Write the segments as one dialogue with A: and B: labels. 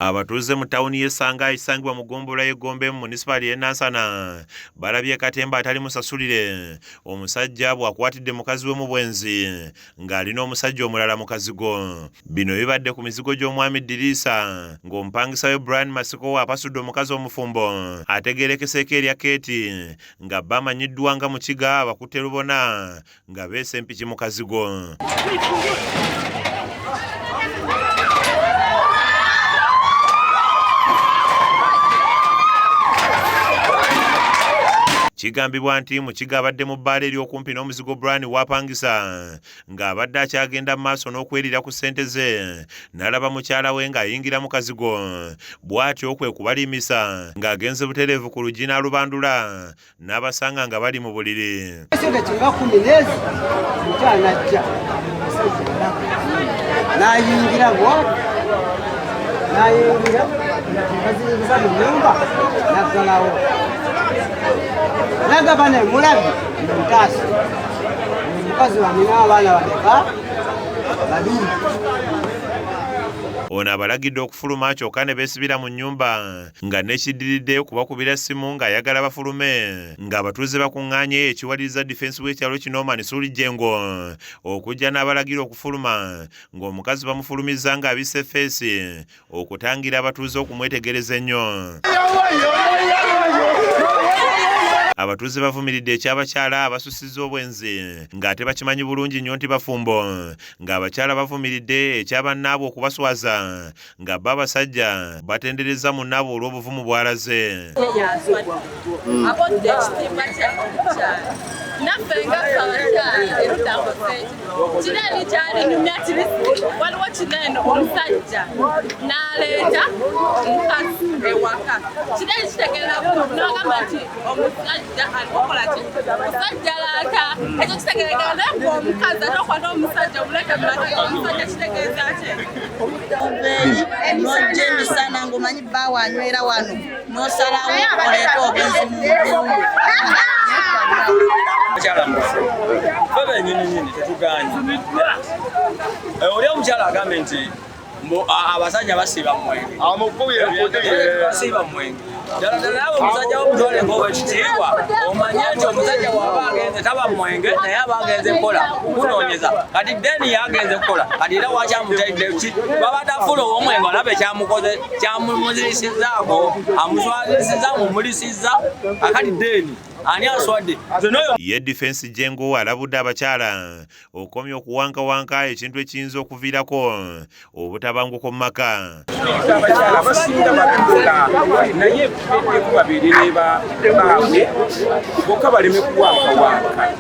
A: Abatuuze mu ttawuni y'Essanga esangibwa mu ggombolola y'Egombe mu munisipali y'e Nansana balabye katemba atali musasulire omusajja bw'akwatidde mukazi we mu bwenzi ng'alina omusajja omulala mu kazigo. Bino bibadde ku mizigo gy'omwami Diriisa ng'omupangisa we Brian Masiko apasudde omukazi omufumbo ategeerekeseeko erya Keeti nga bba amanyiddwa nga Mukiga abakutte lubona nga beese empiki mu kazigo. Kigambibwa nti Mukiga abadde mu bbaala ery'okumpi n'omuzigo Brian w'apangisa ng'abadde akyagenda mu maaso n'okwerira ku ssente ze n'alaba mukyala we ng'ayingira mu kazigo bw'atyo kwe kubalimisa ng'agenze butereevu ku luggi n'alubandula n'abasanga nga bali mu buliri.
B: Nagabane mulabi mutasi mukazi wange n'abaana badeka babiri.
A: Ono abalagidde okufuluma kyokka ne beesibira mu nnyumba nga n'ekiddiridde kubakubira essimu ng'ayagala bafulume ng'abatuuze bakuŋŋaanye ekiwaliriza defensi w'ekyalo kino Manisuli Jengo okujja n'abalagira okufuluma ng'omukazi bamufulumizza ng'abisse ffeesi okutangira abatuuze okumwetegereza ennyo. Abatuuze bavumiridde ekyabakyala abasussizza obwenzi ng'ate bakimanyi bulungi nnyo nti bafumbo ng'abakyala bavumiridde ekyabannaabwe okubaswaza nga bo abasajja batendereza munnaabwe olw'obuvumu bw'alaze.
C: Naffe nga abakyala erutakoze kinene kyalinyumya kibisi waliwo kinene omusajja n'aleeta omukazi ewaka kinene kitegeera n'agamba nti omusajja alikokola ki omusajja alaata ekyo kitegeregera naye gwe omukazi ate okwata omusajja omuleeta mulate omusajja kitegeeza ki
D: n'ojja emisana ng'omanyi bba wanywera wano n'osalawo oleeta obwenzi mu mubiri.
E: Febe nyini tetuganye. Oli omukyala agambe nti abasajja basiiba mwenge. Basiiba mwenge. Ddala abo omusajja w'omutwale ng'owekitiibwa omanye nti omusajja bw'aba agenze taba mwenge naye aba agenze kukola kunoonyeza kati deni yagenze kukola kati era wakyamutaidde ki babadde afula ow'omwenge alaba ekyamukoze kyamumuzirisizzaako amuswazisizza mumulisizza akati deni ani aswadde.
A: Ye defensi Jengo alabudde abakyala okomya okuwankawanka ekintu ekiyinza okuviirako obutabanguko mu maka.
F: Abakyala basinga batunga naye babeere ne baabwe bokka baleme kuwankawanka.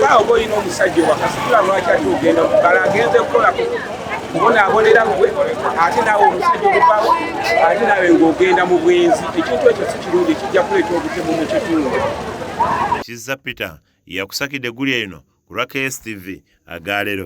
F: Baawo boolina omusajja owakasitula lwaki ate ogenda okukala agenze kukolako kubonaabonera gwe ate naawe omusajja oluvaawo ate naawe ng'ogenda mu bwenzi. Ekintu ekyo si kirungi kijja kuleeta obutemu mu kitundu.
A: Kizza Peter yakusakidde eggulya lino ku lwa KSTV Agaalero.